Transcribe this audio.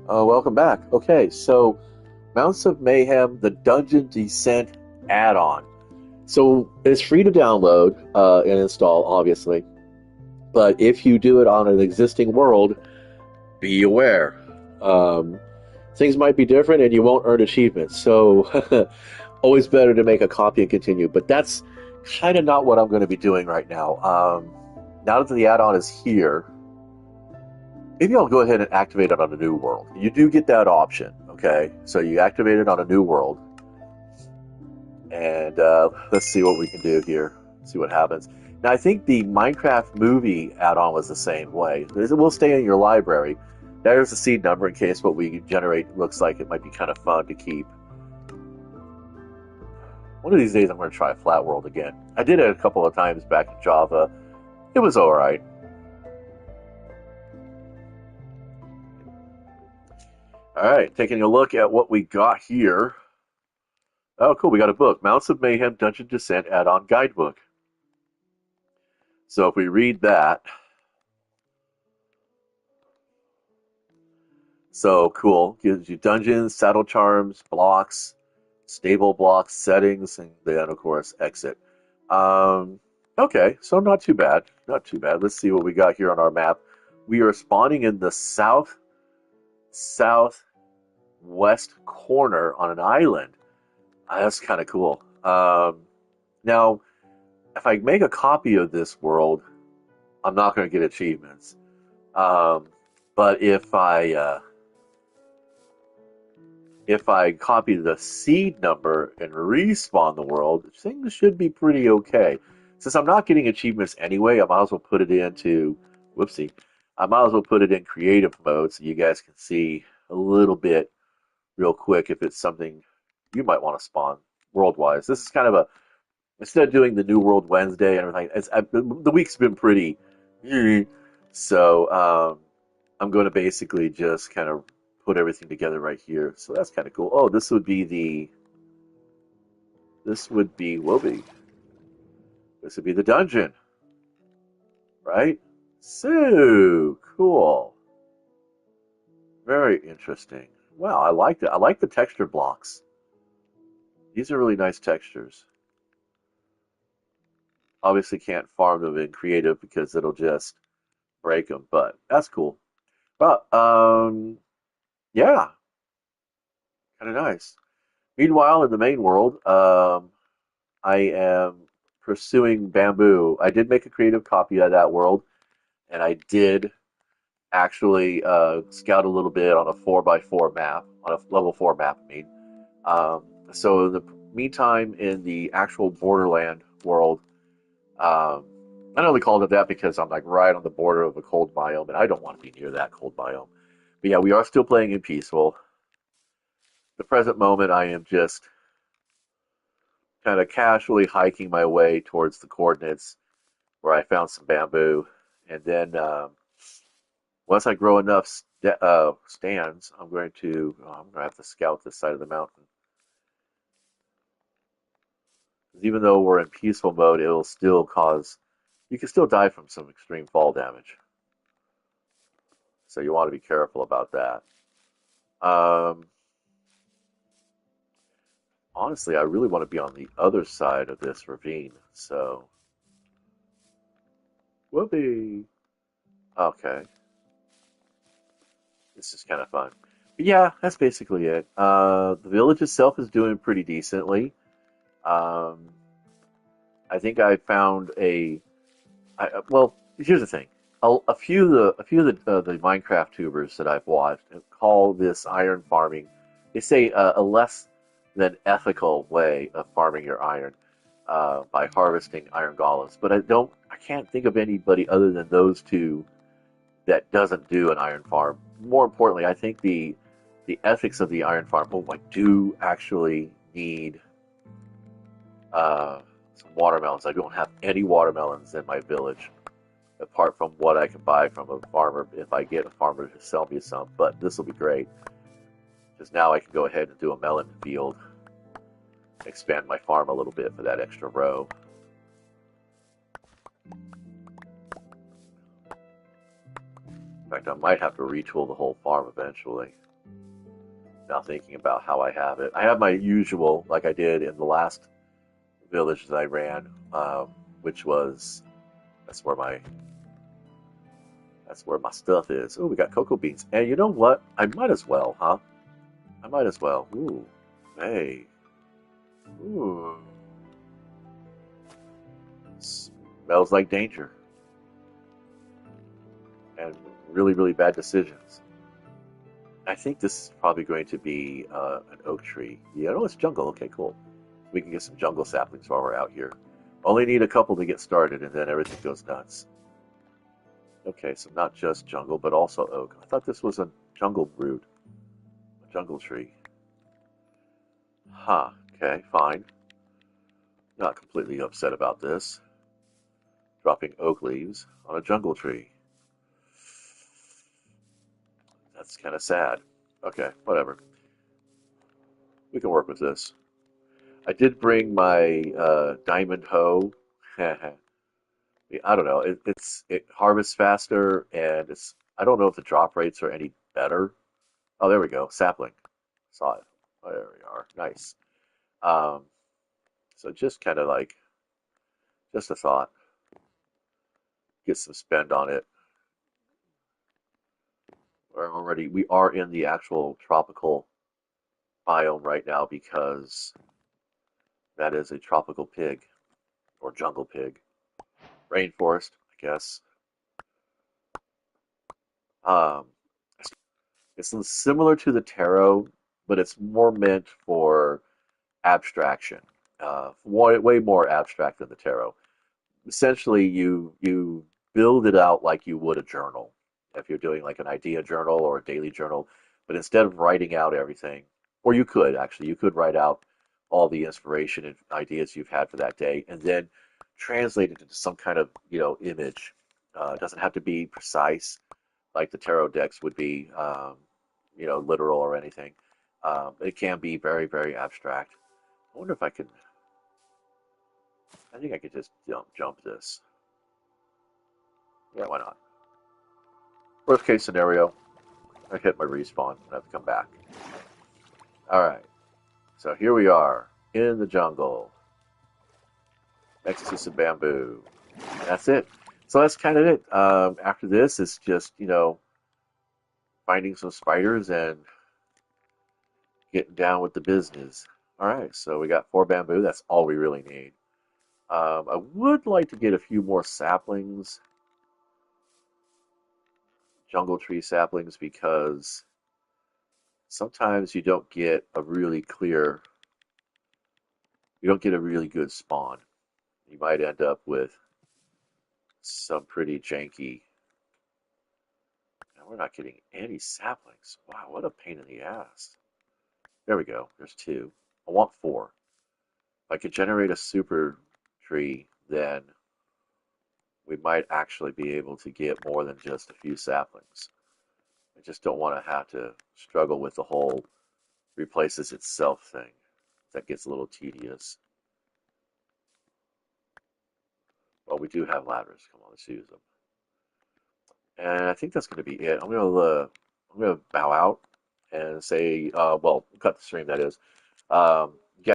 Welcome back. Okay, so Mounts of Mayhem, the Dungeon Descent add-on. So it's free to download and install, obviously. But if you do it on an existing world, be aware. Um, Things might be different and you won't earn achievements. So always better to make a copy and continue. But that's kind of not what I'm going to be doing right now. Now that the add-on is here, maybe I'll go ahead and activate it on a new world. You do get that option, okay? So you activate it on a new world, and let's see what we can do here. See what happens. Now, I think the Minecraft movie add-on was the same way. It will stay in your library. There's the seed number in case what we generate looks like it might be kind of fun to keep. One of these days, I'm going to try a flat world again. I did it a couple of times back in Java. It was all right. All right, taking a look at what we got here. Oh, cool. We got a book, Mounts of Mayhem Dungeon Descent Add-on Guidebook. So if we read that, so cool. Gives you dungeons, saddle charms, blocks, stable blocks, settings, and then, of course, exit. Okay, so not too bad. Not too bad. Let's see what we got here on our map. We are spawning in the southwest corner on an island. That's kind of cool. Now, if I make a copy of this world, I'm not going to get achievements. But if I copy the seed number and respawn the world, things should be pretty okay. Since I'm not getting achievements anyway, I might as well put it into, whoopsie, I might as well put it in creative mode so you guys can see a little bit real quick if it's something you might want to spawn world-wise. This is kind of a, instead of doing the New World Wednesday and everything, the week's been pretty, so I'm going to basically just kind of put everything together right here. So that's kind of cool. Oh, this would be this would be the dungeon, right? So cool. Very interesting. Wow, I like that. I like the texture blocks. These are really nice textures. Obviously can't farm them in creative because it'll just break them, but that's cool. But yeah, kind of nice. Meanwhile, in the main world, I am pursuing bamboo. I did make a creative copy of that world, and I did actually scout a little bit on a 4x4 map, on a level 4 map, I mean. So in the meantime, in the actual Borderland world, um, I only called it that because I'm like right on the border of a cold biome, and I don't want to be near that cold biome. But yeah, we are still playing in peaceful. The present moment, I am just kind of casually hiking my way towards the coordinates where I found some bamboo, and then once I grow enough stands, I'm going to have to scout this side of the mountain. 'Cause even though we're in peaceful mode, it'll still cause you can still die from some extreme fall damage. So you want to be careful about that. Um, Honestly, I really want to be on the other side of this ravine. So, whoopee. Okay, this is kind of fun. But yeah, that's basically it. The village itself is doing pretty decently. Um, I think I found well, here's the thing. A few of the Minecraft tubers that I've watched call this iron farming. They say a less than ethical way of farming your iron by harvesting iron golems. But I can't think of anybody other than those two that doesn't do an iron farm. More importantly, I think the ethics of the iron farm. Oh, I do actually need uh, some watermelons. I don't have any watermelons in my village apart from what I can buy from a farmer if I get a farmer to sell me some. But this will be great because now I can go ahead and do a melon field, expand my farm a little bit for that extra row. In fact, I might have to retool the whole farm eventually. now thinking about how I have it. I have my usual, like I did in the last village that I ran, which was that's where my that's where my stuff is. Oh, we got cocoa beans, and you know what? I might as well, huh? I might as well. Ooh, hey, ooh, smells like danger and really, really bad decisions. I think this is probably going to be an oak tree. Yeah, no, it's jungle. Okay, cool. We can get some jungle saplings while we're out here. Only need a couple to get started, and then everything goes nuts. Okay, so not just jungle, but also oak. I thought this was a jungle root, a jungle tree. Huh, okay, fine. Not completely upset about this. Dropping oak leaves on a jungle tree. That's kind of sad. Okay, whatever. We can work with this. I did bring my diamond hoe. I don't know. It harvests faster, and it's. I don't know if the drop rates are any better. Oh, there we go. Sapling. Saw it. Oh, there we are. Nice. Um, so just kind of like just a thought. Get some spend on it. We are in the actual tropical biome right now because that is a tropical pig or jungle pig. Rainforest, I guess. Um, it's similar to the tarot, but it's more meant for abstraction. Way more abstract than the tarot. Essentially, you build it out like you would a journal. If you're doing like an idea journal or a daily journal, but instead of writing out everything, or you could actually, you could write out all the inspiration and ideas you've had for that day, and then translate it into some kind of image. It doesn't have to be precise like the tarot decks would be, literal or anything. It can be very, very abstract. I wonder if I could. I think I could just jump this. Yeah, why not? Worst case scenario, I hit my respawn and I have to come back. All right. So here we are in the jungle next to some bamboo. And that's it. So that's kind of it. After this, it's just finding some spiders and getting down with the business. All right. So we got 4 bamboo. That's all we really need. I would like to get a few more saplings, jungle tree saplings, because sometimes you don't get a really good spawn. You might end up with some pretty janky. And we're not getting any saplings. Wow, what a pain in the ass. There we go. There's 2. I want 4. If I could generate a super tree, then we might actually be able to get more than just a few saplings. I just don't want to have to struggle with the whole replaces itself thing. That gets a little tedious. Well, we do have ladders. Come on, let's use them. And I think that's going to be it. I'm gonna bow out and say, well, cut the stream. That is.